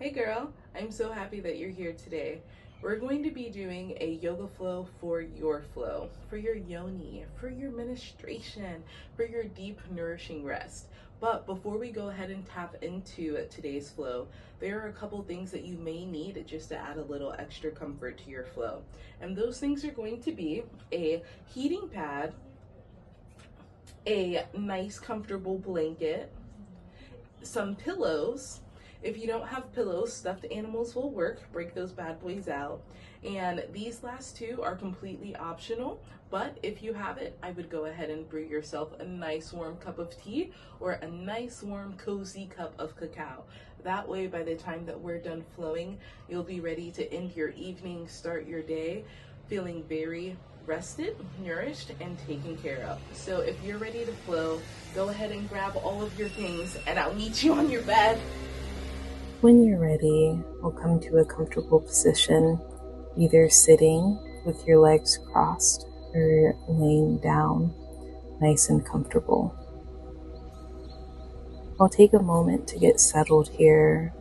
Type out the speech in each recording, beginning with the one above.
Hey girl, I'm so happy that you're here today. We're going to be doing a yoga flow for your flow, for your yoni, for your ministration, for your deep, nourishing rest. But before we go ahead and tap into today's flow, there are a couple things that you may need just to add a little extra comfort to your flow. And those things are going to be a heating pad, a nice, comfortable blanket, some pillows. If you don't have pillows, stuffed animals will work. Break those bad boys out. And these last two are completely optional, but if you have it, I would go ahead and brew yourself a nice warm cup of tea or a nice warm cozy cup of cacao. That way, by the time that we're done flowing, you'll be ready to end your evening, start your day feeling very rested, nourished, and taken care of. So if you're ready to flow, go ahead and grab all of your things and I'll meet you on your bed. When you're ready, we'll come to a comfortable position, either sitting with your legs crossed or laying down, nice and comfortable. I'll take a moment to get settled here,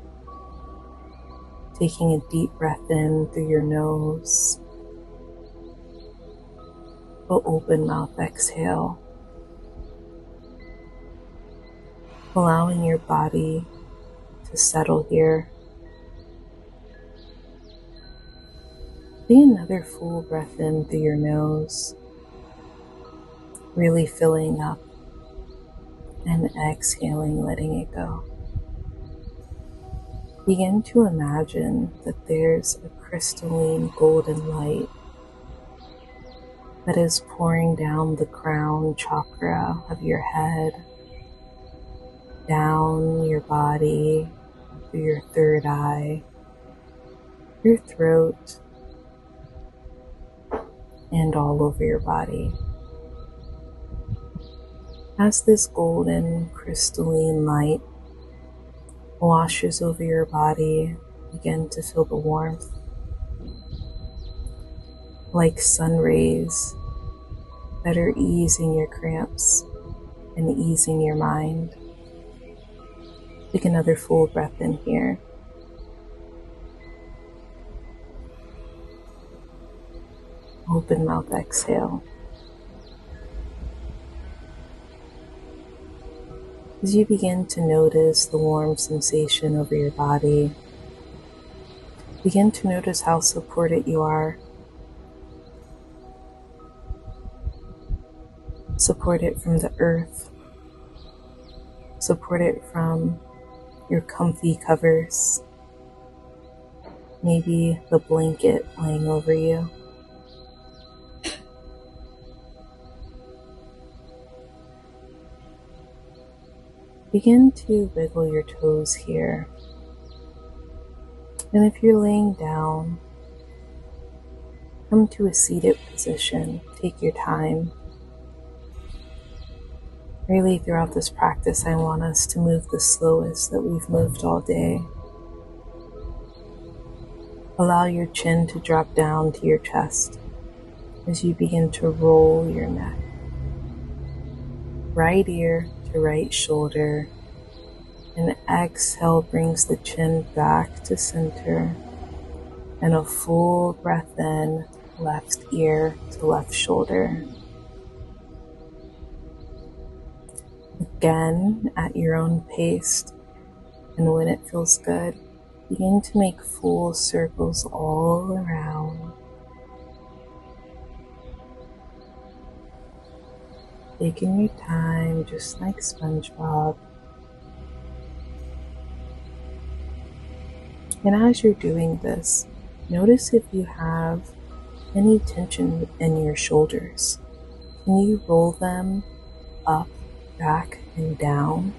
taking a deep breath in through your nose, an open mouth exhale, allowing your body to settle here. Take another full breath in through your nose, really filling up, and exhaling, letting it go. Begin to imagine that there's a crystalline golden light that is pouring down the crown chakra of your head, down your body, through your third eye, your throat, and all over your body. As this golden crystalline light washes over your body, begin to feel the warmth, like sun rays that are easing your cramps and easing your mind. Take another full breath in here. Open mouth exhale. As you begin to notice the warm sensation over your body, begin to notice how supported you are. Supported from the earth, supported from your comfy covers, maybe the blanket laying over you. Begin to wiggle your toes here. And if you're laying down, come to a seated position. Take your time. Really, throughout this practice, I want us to move the slowest that we've moved all day. Allow your chin to drop down to your chest as you begin to roll your neck. Right ear to right shoulder, and exhale brings the chin back to center, and a full breath in, left ear to left shoulder. Again, at your own pace, and when it feels good, begin to make full circles all around. Taking your time, just like SpongeBob. And as you're doing this, notice if you have any tension in your shoulders. Can you roll them up, back, and down?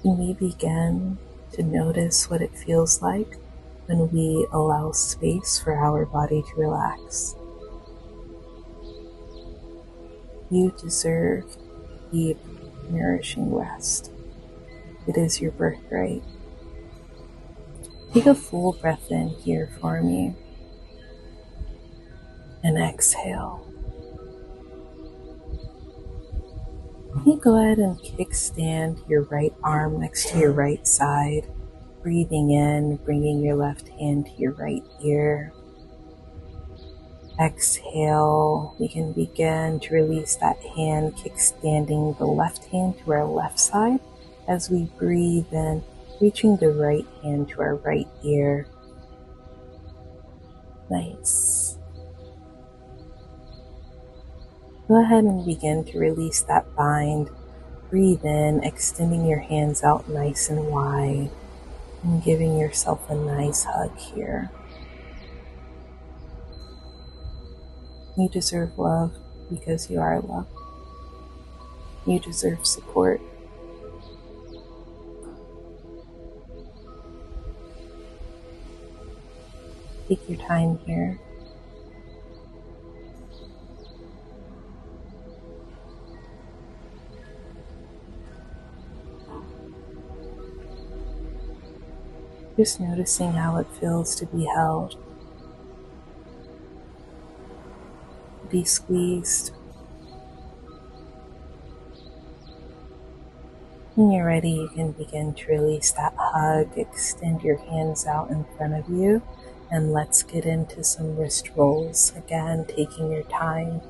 Can we begin to notice what it feels like when we allow space for our body to relax? You deserve deep, nourishing rest. It is your birthright. Take a full breath in here for me, and exhale. You go ahead and kickstand your right arm next to your right side, breathing in, bringing your left hand to your right ear. Exhale, we can begin to release that hand, kickstanding the left hand to our left side as we breathe in, reaching the right hand to our right ear. Nice. Go ahead and begin to release that bind. Breathe in, extending your hands out nice and wide and giving yourself a nice hug here. You deserve love because you are loved. You deserve support. Take your time here. Just noticing how it feels to be held, to be squeezed. When you're ready, you can begin to release that hug, extend your hands out in front of you, and let's get into some wrist rolls. Again, taking your time,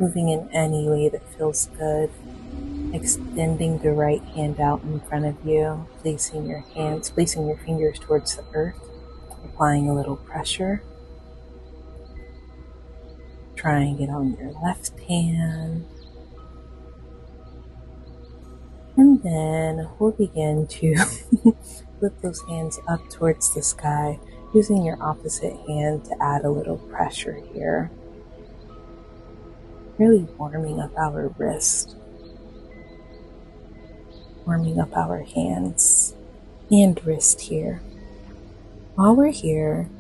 moving in any way that feels good. Extending the right hand out in front of you, placing your fingers towards the earth, applying a little pressure. Trying it on your left hand. And then we'll begin to flip those hands up towards the sky, using your opposite hand to add a little pressure here. Really warming up our wrist, warming up our hands and wrist here. While we're here,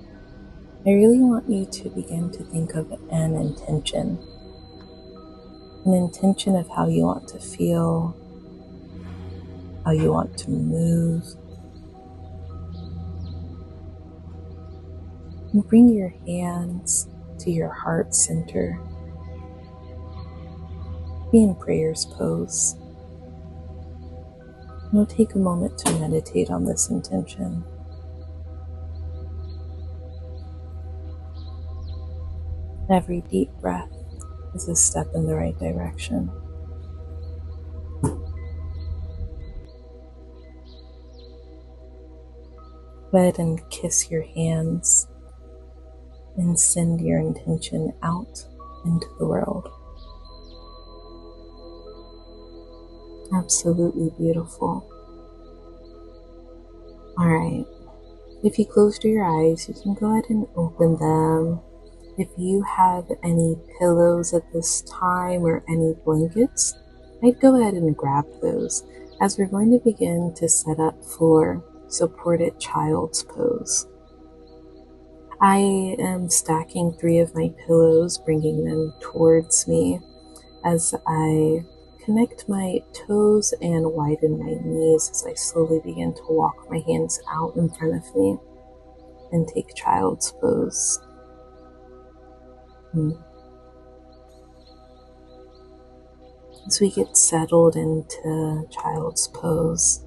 I really want you to begin to think of an intention of how you want to feel, how you want to move. And bring your hands to your heart center. Be in prayers pose. We'll take a moment to meditate on this intention. Every deep breath is a step in the right direction. Go ahead and kiss your hands and send your intention out into the world. Absolutely beautiful. All right. If you closed your eyes, you can go ahead and open them. If you have any pillows at this time or any blankets, I'd go ahead and grab those as we're going to begin to set up for supported child's pose. I am stacking 3 of my pillows, bringing them towards me as I connect my toes and widen my knees as I slowly begin to walk my hands out in front of me and take child's pose. As we get settled into child's pose,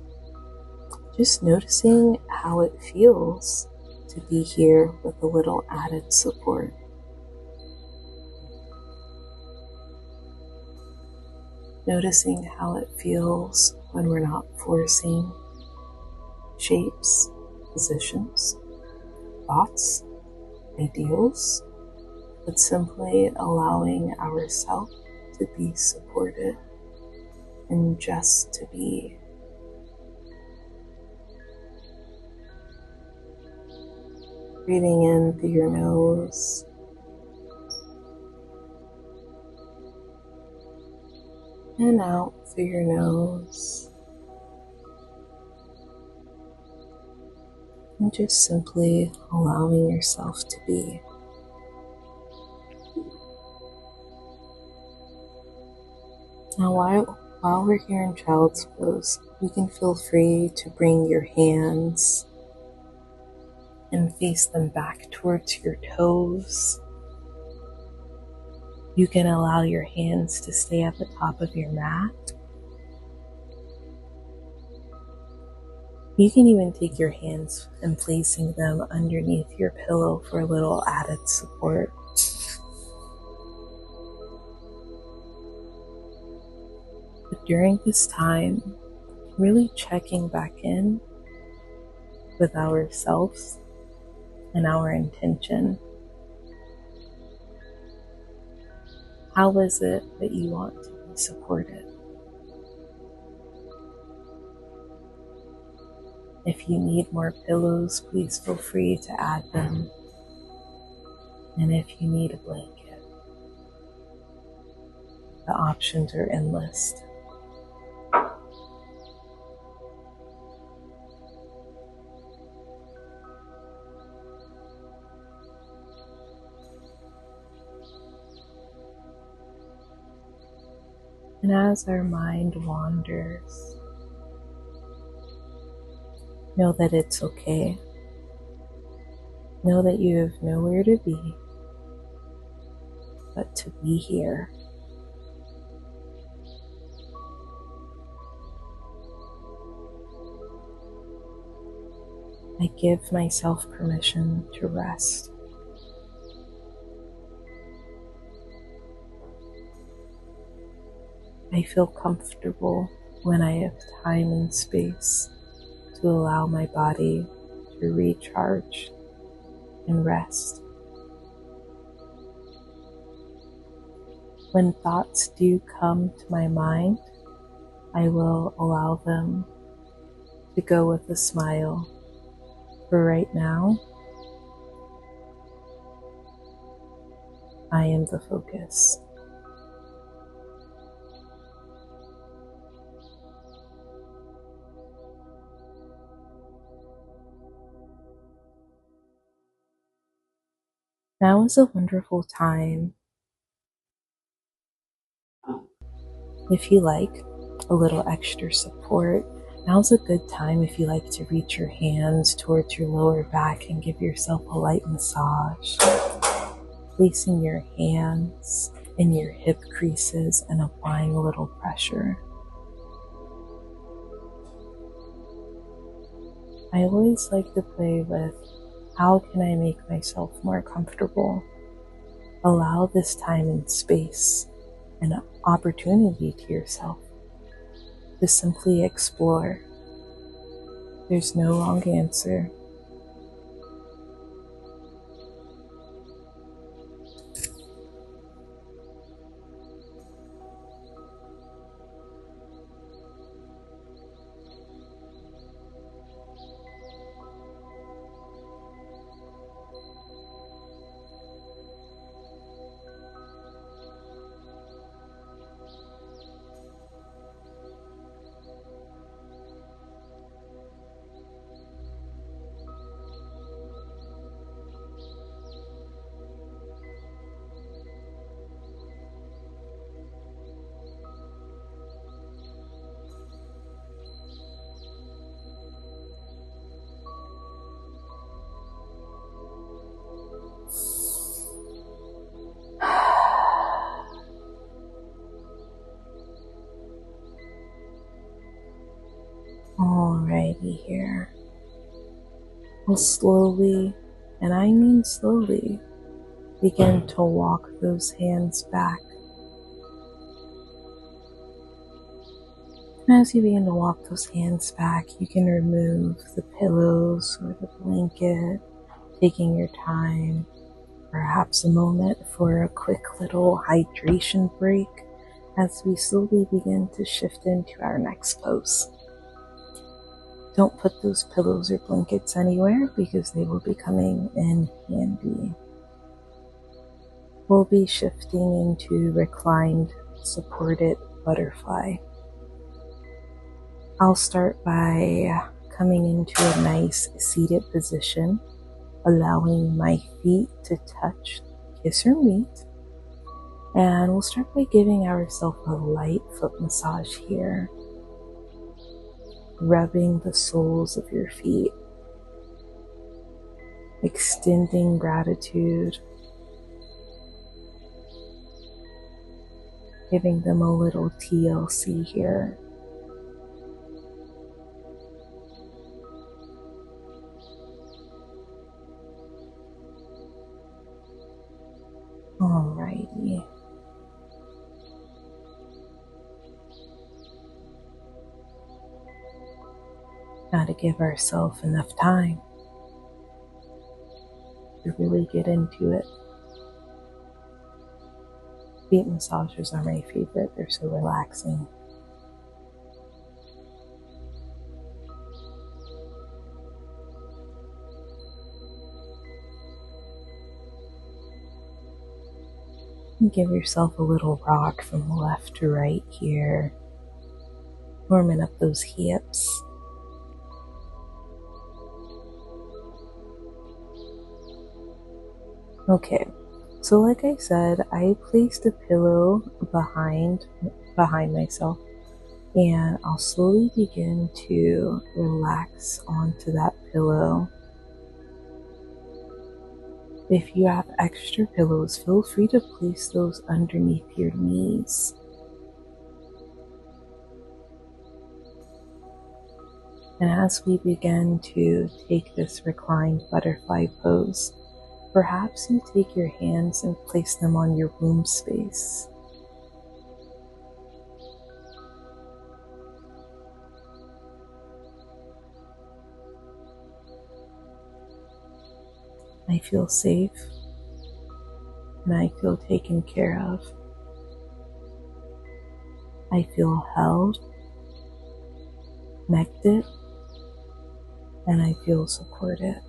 just noticing how it feels to be here with a little added support. Noticing how it feels when we're not forcing shapes, positions, thoughts, ideals, but simply allowing ourselves to be supported and just to be. Breathing in through your nose and out through your nose, and just simply allowing yourself to be. Now while we're here in child's pose, you can feel free to bring your hands and face them back towards your toes. You can allow your hands to stay at the top of your mat, You can even take your hands and placing them underneath your pillow for a little added support. But during this time, really checking back in with ourselves and our intention. How is it that you want to be supported? If you need more pillows, please feel free to add them. And if you need a blanket, the options are endless. And as our mind wanders, know that it's okay. Know that you have nowhere to be but to be here. I give myself permission to rest. I feel comfortable when I have time and space to allow my body to recharge and rest. When thoughts do come to my mind, I will allow them to go with a smile. For right now, I am the focus. Now is a wonderful time. If you like a little extra support, now's a good time if you like to reach your hands towards your lower back and give yourself a light massage. Placing your hands in your hip creases and applying a little pressure. I always like to play with how can I make myself more comfortable? Allow this time and space and opportunity to yourself to simply explore. There's no wrong answer. Alrighty here. We'll slowly, and I mean slowly, begin to walk those hands back. And as you begin to walk those hands back, you can remove the pillows or the blanket, taking your time, perhaps a moment for a quick little hydration break as we slowly begin to shift into our next pose. Don't put those pillows or blankets anywhere because they will be coming in handy. We'll be shifting into reclined, supported butterfly. I'll start by coming into a nice seated position, allowing my feet to touch, kiss or meet. And we'll start by giving ourselves a light foot massage here, rubbing the soles of your feet, extending gratitude, giving them a little TLC here. Now to give ourselves enough time to really get into it. Feet massages are my favorite, they're so relaxing. And give yourself a little rock from left to right here, warming up those hips. Okay, so like I said, I placed a pillow behind myself, and I'll slowly begin to relax onto that pillow. If you have extra pillows, feel free to place those underneath your knees. And as we begin to take this reclined butterfly pose, perhaps you take your hands and place them on your womb space. I feel safe and I feel taken care of. I feel held, connected, and I feel supported.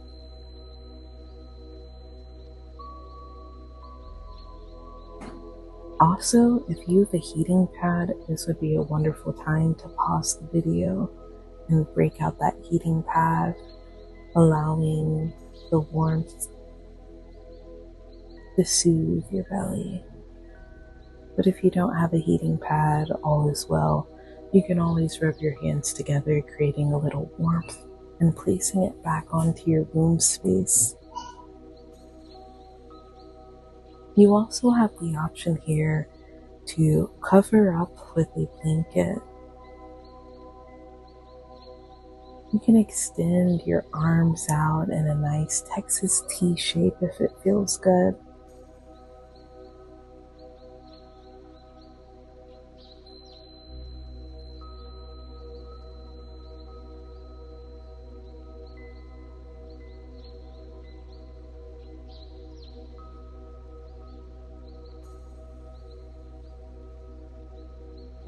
Also, if you have a heating pad, this would be a wonderful time to pause the video and break out that heating pad, allowing the warmth to soothe your belly. But if you don't have a heating pad, all is well. You can always rub your hands together, creating a little warmth and placing it back onto your womb space. You also have the option here to cover up with a blanket. You can extend your arms out in a nice Texas T shape if it feels good.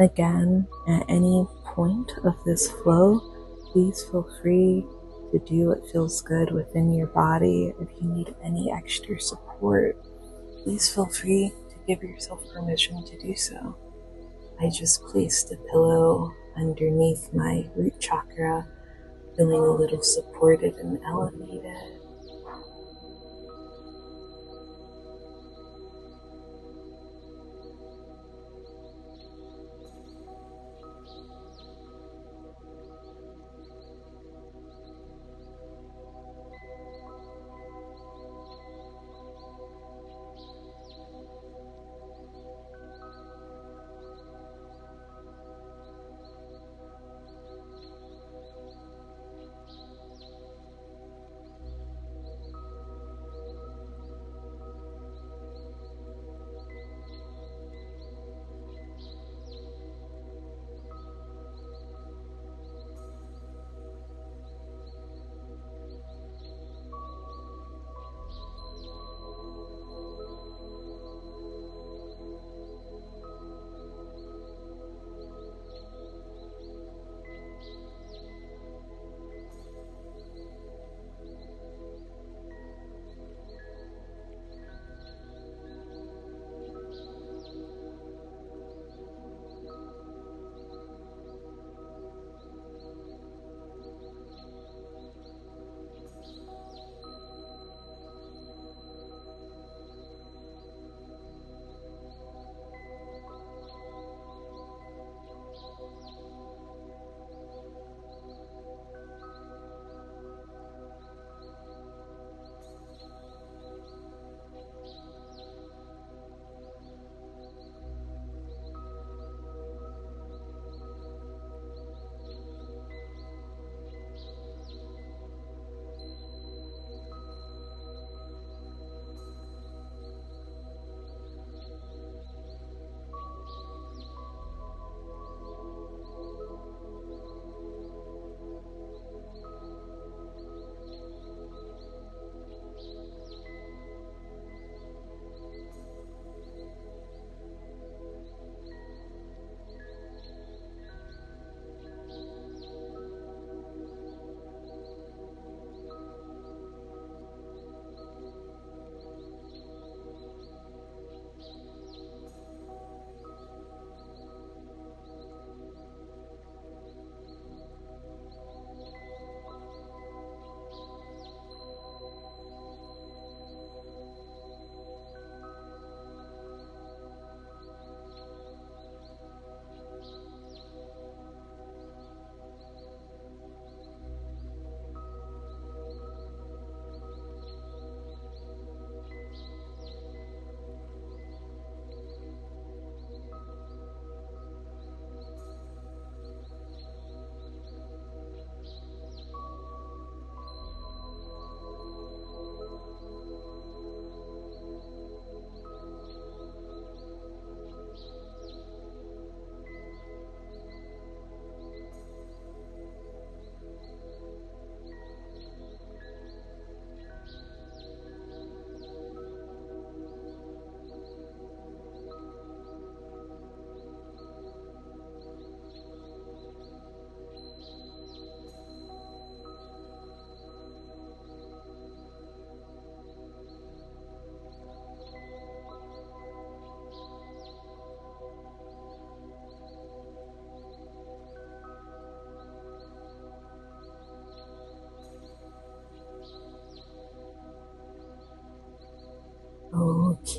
Again, at any point of this flow, please feel free to do what feels good within your body. If you need any extra support, please feel free to give yourself permission to do so. I just placed a pillow underneath my root chakra, feeling a little supported and elevated.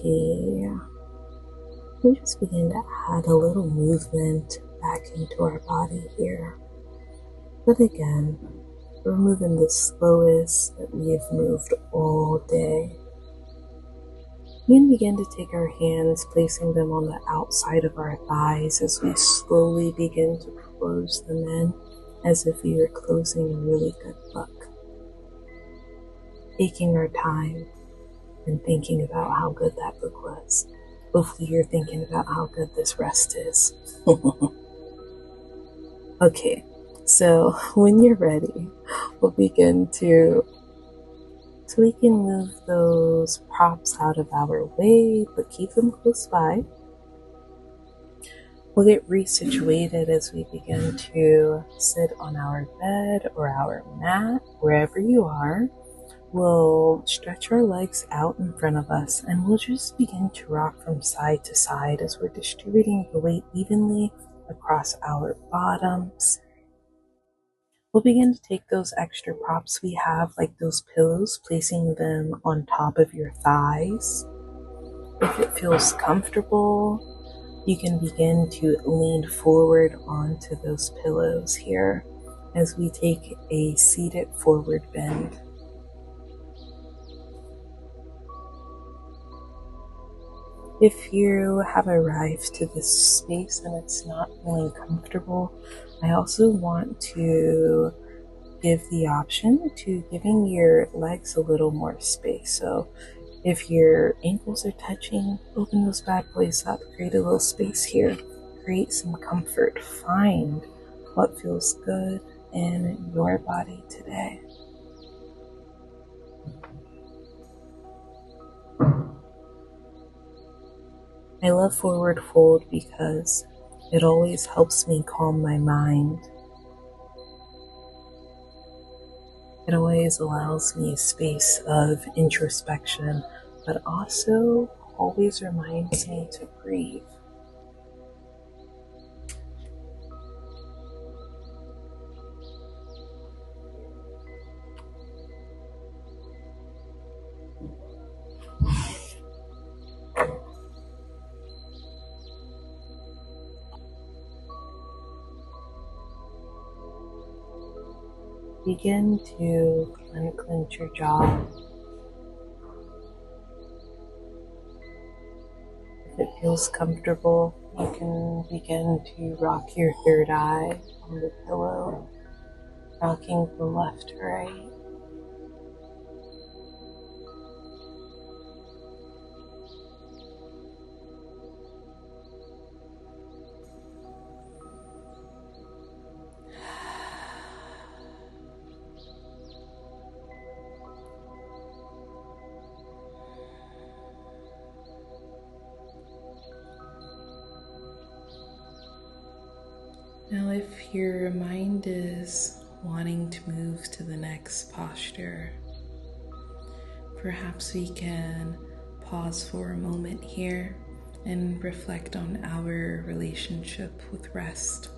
Okay, we just begin to add a little movement back into our body here. But again, we're moving the slowest that we have moved all day. We can begin to take our hands, placing them on the outside of our thighs as we slowly begin to close them in, as if we were closing a really good book. Taking our time and thinking about how good that book was. Hopefully you're thinking about how good this rest is. Okay, so when you're ready, we'll begin so we can move those props out of our way, but keep them close by. We'll get resituated as we begin to sit on our bed or our mat, wherever you are. We'll stretch our legs out in front of us and we'll just begin to rock from side to side as we're distributing the weight evenly across our bottoms. We'll begin to take those extra props we have, like those pillows, placing them on top of your thighs. If it feels comfortable, you can begin to lean forward onto those pillows here as we take a seated forward bend. If you have arrived to this space and it's not feeling comfortable, I also want to give the option to giving your legs a little more space. So if your ankles are touching, open those bad boys up, create a little space here, create some comfort, find what feels good in your body today. I love forward fold because it always helps me calm my mind. It always allows me a space of introspection, but also always reminds me to breathe. Begin to unclench your jaw. If it feels comfortable, you can begin to rock your third eye on the pillow, rocking from left to right. Now, if your mind is wanting to move to the next posture, perhaps we can pause for a moment here and reflect on our relationship with rest.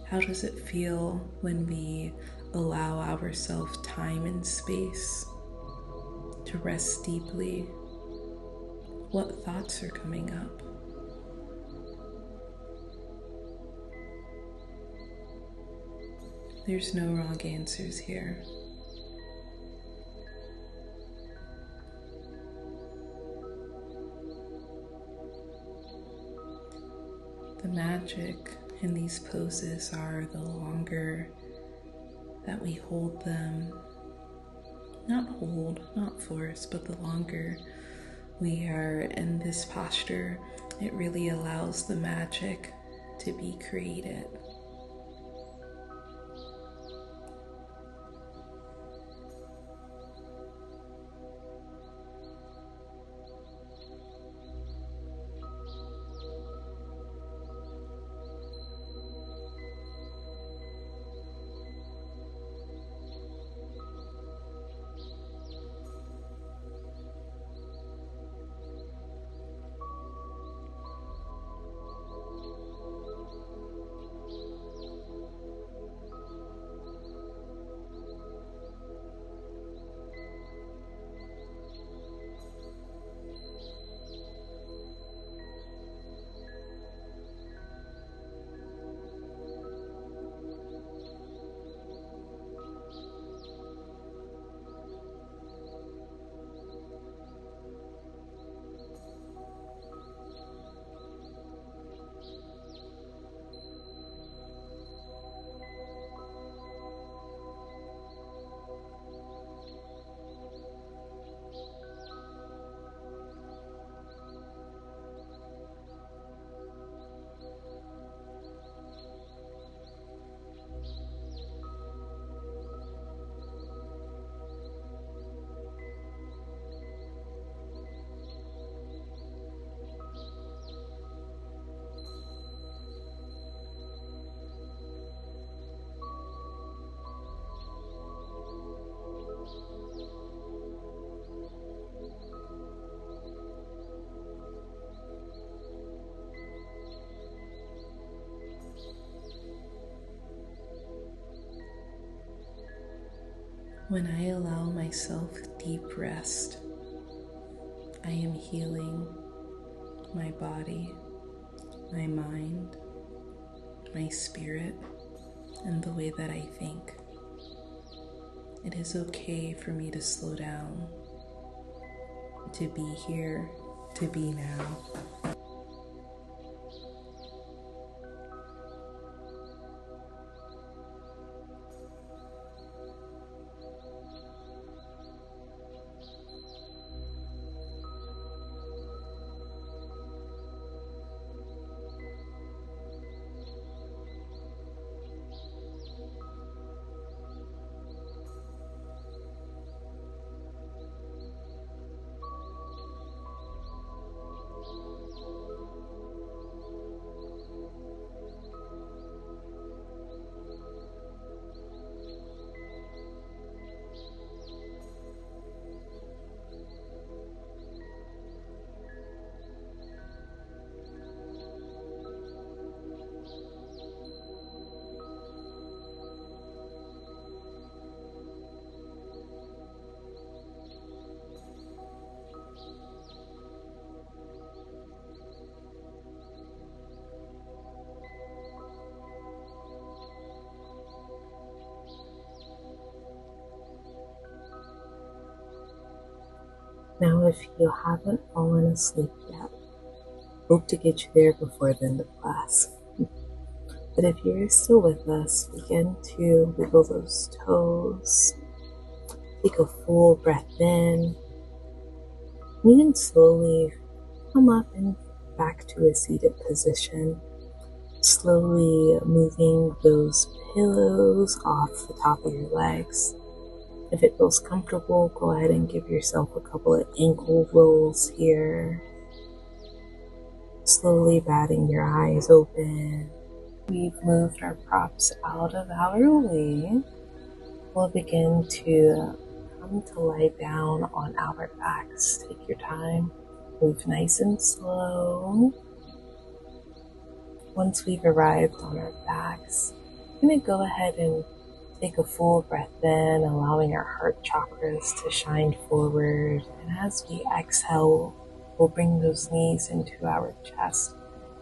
How does it feel when we allow ourselves time and space to rest deeply? What thoughts are coming up? There's no wrong answers here. The magic in these poses are the longer that we hold them, not force, but the longer we are in this posture, it really allows the magic to be created. When I allow myself deep rest, I am healing my body, my mind, my spirit, and the way that I think. It is okay for me to slow down, to be here, to be now. Now, if you haven't fallen asleep yet, hope to get you there before the end of class. But if you're still with us, begin to wiggle those toes. Take a full breath in. You can slowly come up and back to a seated position, slowly moving those pillows off the top of your legs. If it feels comfortable, go ahead and give yourself a couple of ankle rolls here. Slowly batting your eyes open. We've moved our props out of our way. We'll begin to come to lie down on our backs. Take your time. Move nice and slow. Once we've arrived on our backs, I'm going to go ahead and take a full breath in, allowing our heart chakras to shine forward. And as we exhale, we'll bring those knees into our chest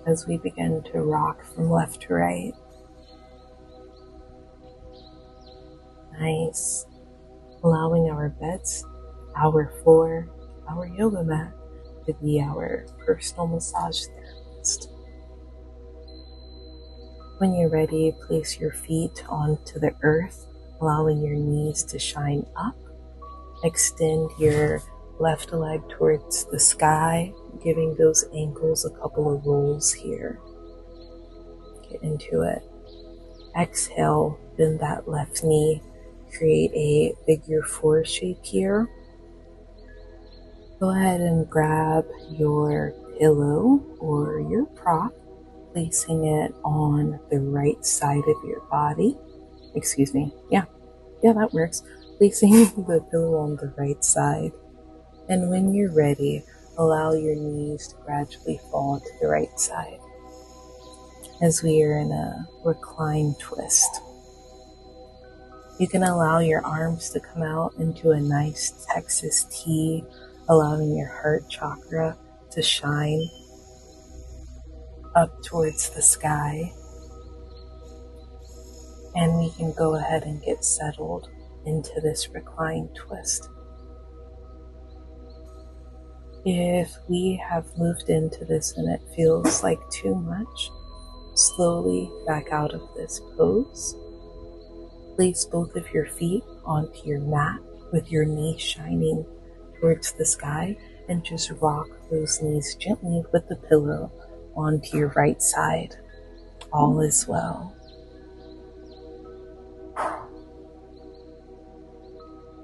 as we begin to rock from left to right. Nice. Allowing our beds, our floor, our yoga mat to be our personal massage therapist. When you're ready, place your feet onto the earth, allowing your knees to shine up. Extend your left leg towards the sky, giving those ankles a couple of rolls here. Get into it. Exhale, bend that left knee. Create a figure 4 shape here. Go ahead and grab your pillow or your prop, placing it on the right side of your body. Excuse me. Yeah, that works. Placing the pillow on the right side. And when you're ready, allow your knees to gradually fall to the right side as we are in a recline twist. You can allow your arms to come out into a nice Texas T, allowing your heart chakra to shine up towards the sky. And we can go ahead and get settled into this recline twist. If we have moved into this and it feels like too much, slowly back out of this pose. Place both of your feet onto your mat with your knees shining towards the sky, and just rock those knees gently with the pillow onto your right side. All is well.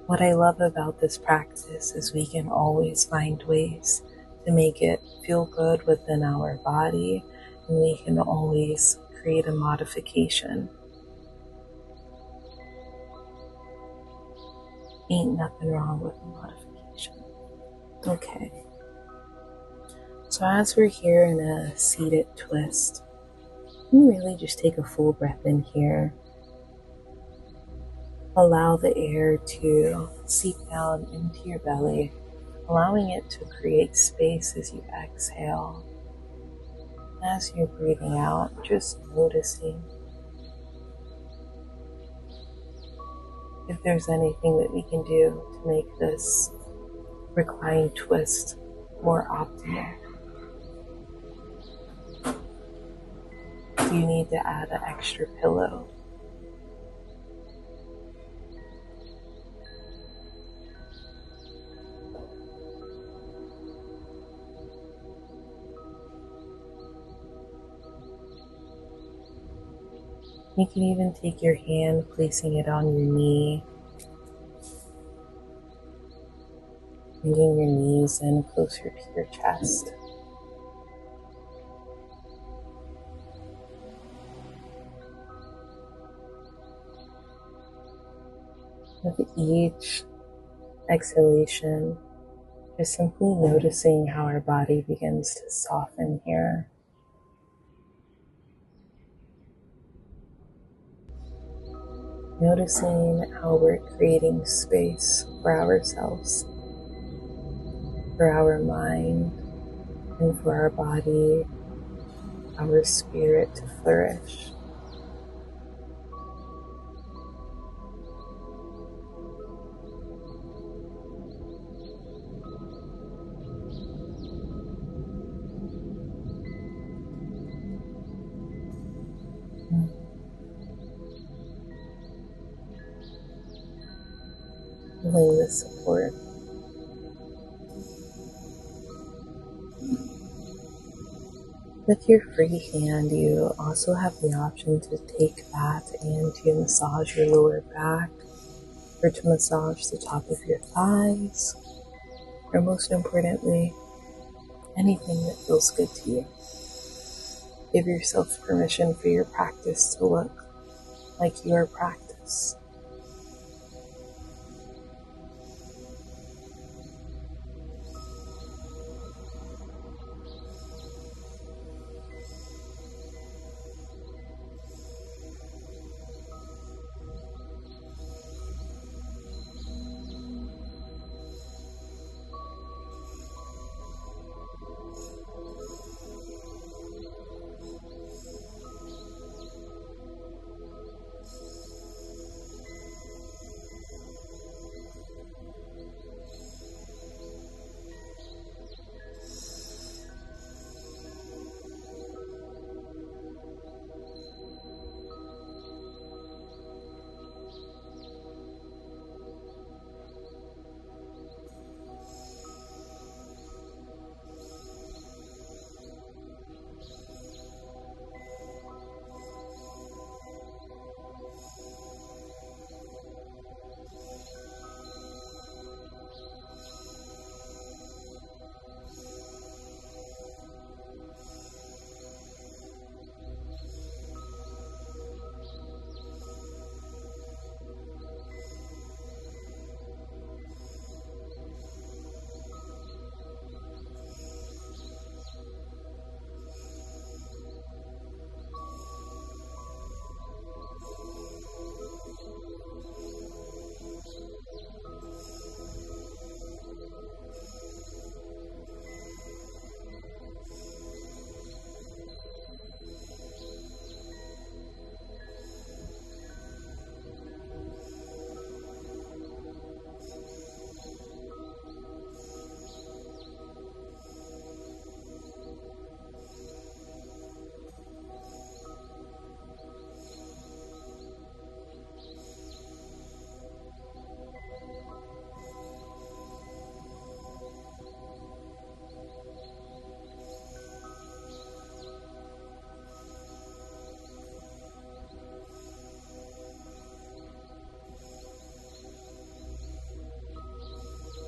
What I love about this practice is we can always find ways to make it feel good within our body, and we can always create a modification. Ain't nothing wrong with a modification. Okay. So as we're here in a seated twist, you really just take a full breath in here, Allow the air to seep down into your belly, allowing it to create space as you exhale. As you're breathing out, just noticing if there's anything that we can do to make this reclined twist more optimal. Do you need to add an extra pillow? You can even take your hand, placing it on your knee, bringing your knees in closer to your chest. With each exhalation, just simply noticing how our body begins to soften here. Noticing how we're creating space for ourselves, for our mind, and for our body, our spirit to flourish. Feeling the support. With your free hand, you also have the option to take that and to massage your lower back, or to massage the top of your thighs, or most importantly, anything that feels good to you. Give yourself permission for your practice to look like your practice.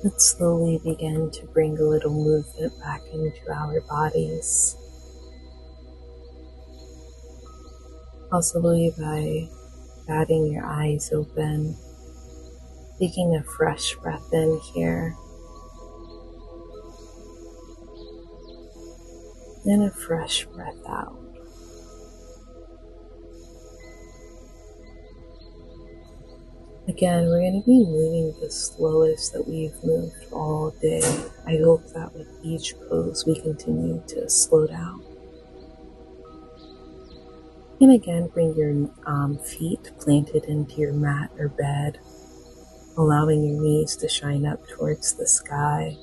Let's slowly begin to bring a little movement back into our bodies, possibly by batting your eyes open, taking a fresh breath in here, and a fresh breath out. Again, we're going to be moving the slowest that we've moved all day. I hope that with each pose we continue to slow down. And again, bring your feet planted into your mat or bed, allowing your knees to shine up towards the sky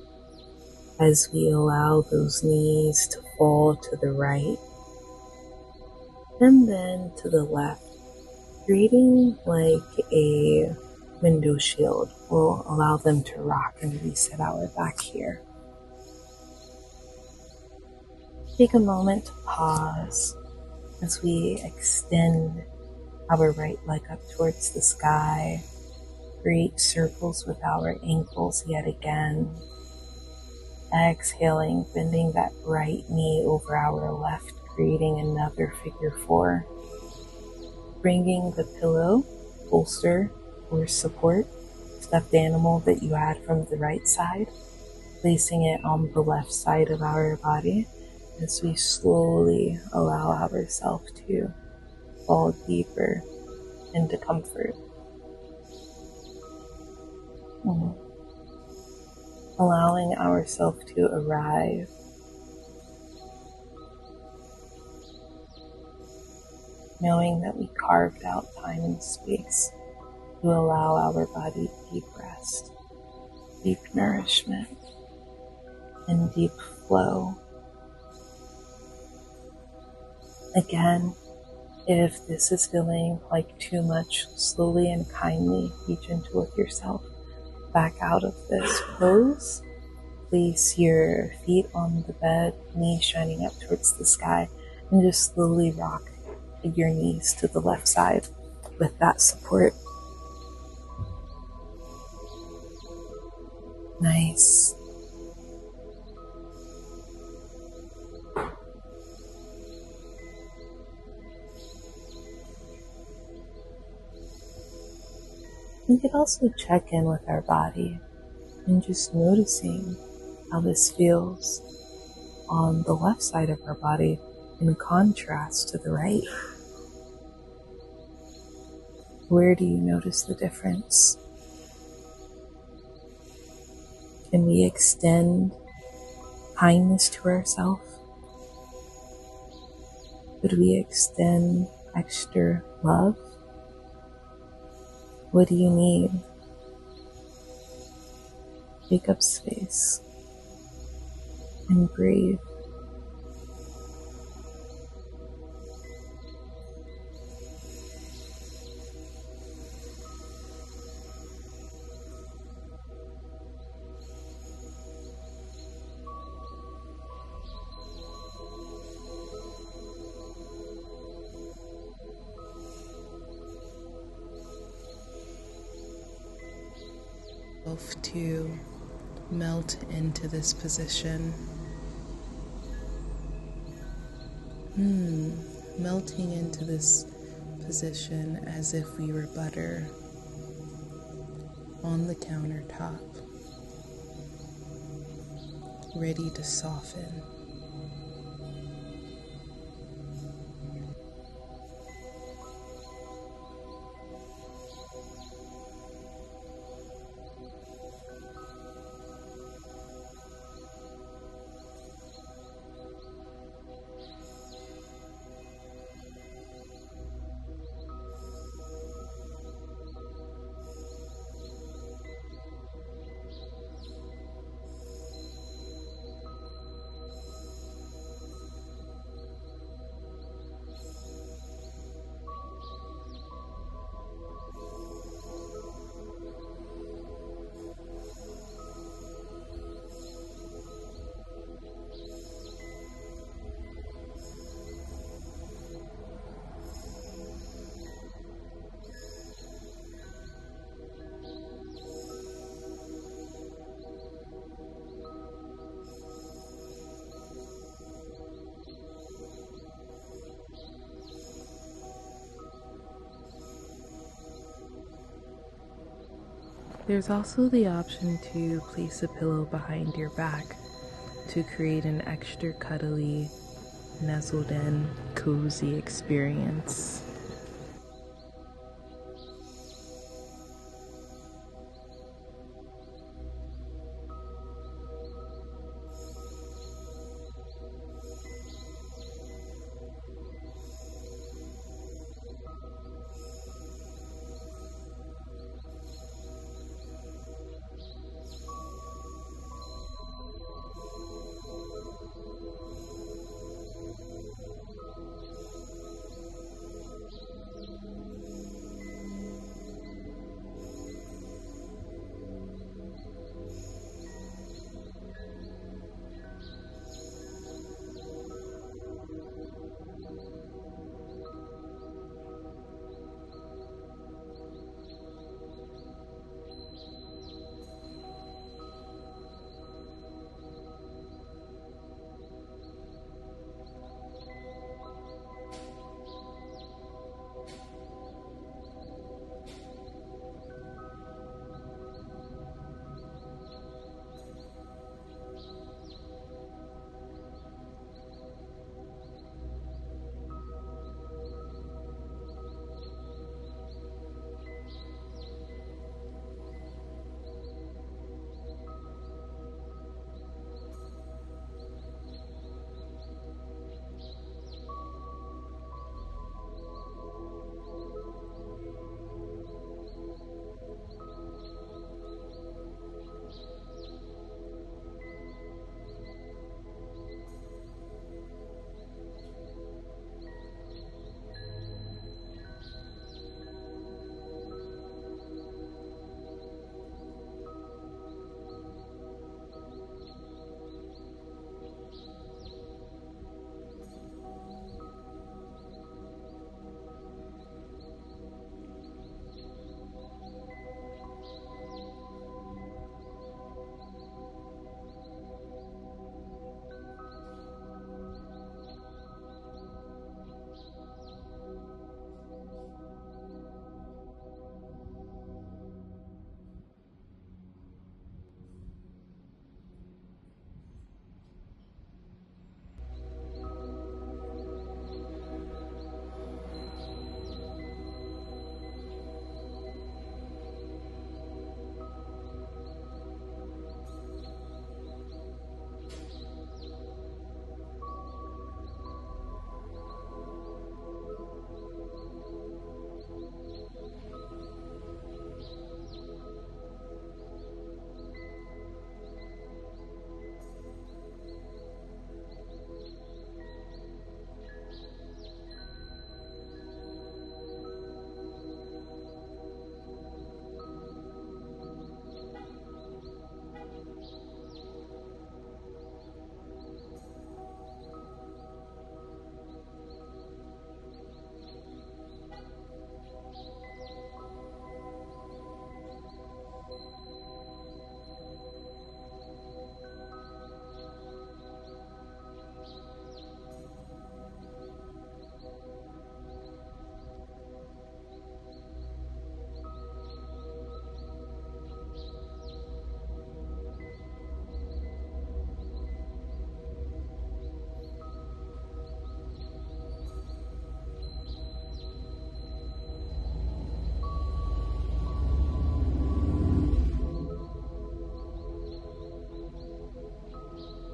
as we allow those knees to fall to the right and then to the left, creating like a window shield. Will allow them to rock and reset our back here. Take a moment to pause as we extend our right leg up towards the sky, create circles with our ankles yet again. Exhaling, bending that right knee over our left, creating another figure four. Bringing the pillow, bolster, or support, stuffed animal that you had from the right side, placing it on the left side of our body as we slowly allow ourselves to fall deeper into comfort. Allowing ourselves to arrive, knowing that we carved out time and space to allow our body deep rest, deep nourishment, and deep flow. Again, if this is feeling like too much, slowly and kindly reach into with yourself back out of this pose. Place your feet on the bed, knees shining up towards the sky, and just slowly rock your knees to the left side with that support. Nice. We could also check in with our body and just noticing how this feels on the left side of our body in contrast to the right. Where do you notice the difference? Can we extend kindness to ourselves? Could we extend extra love? What do you need? Take up space and breathe. To melt into this position. Melting into this position as if we were butter on the countertop, ready to soften. There's also the option to place a pillow behind your back to create an extra cuddly, nestled in, cozy experience.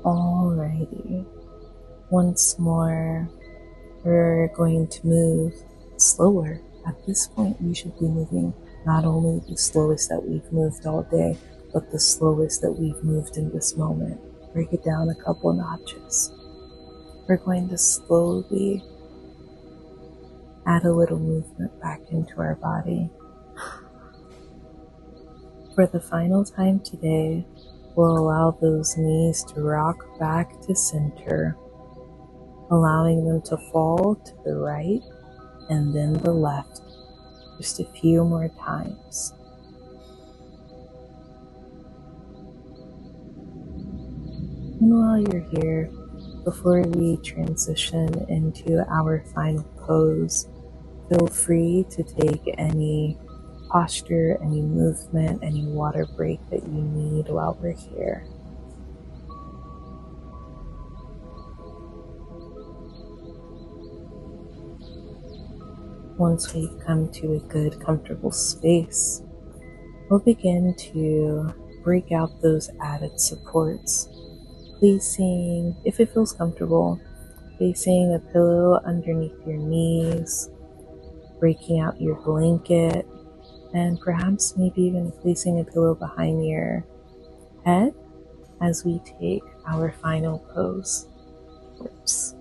Alrighty. Once more, we're going to move slower. At this point, we should be moving not only the slowest that we've moved all day, but the slowest that we've moved in this moment. Break it down a couple notches. We're going to slowly add a little movement back into our body. For the final time today, we'll allow those knees to rock back to center, allowing them to fall to the right and then the left, just a few more times. And while you're here, before we transition into our final pose, feel free to take any posture, any movement, any water break that you need while we're here. Once we've come to a good, comfortable space, we'll begin to break out those added supports, placing, if it feels comfortable, placing a pillow underneath your knees, breaking out your blanket, and perhaps maybe even placing a pillow behind your head as we take our final pose. Oops.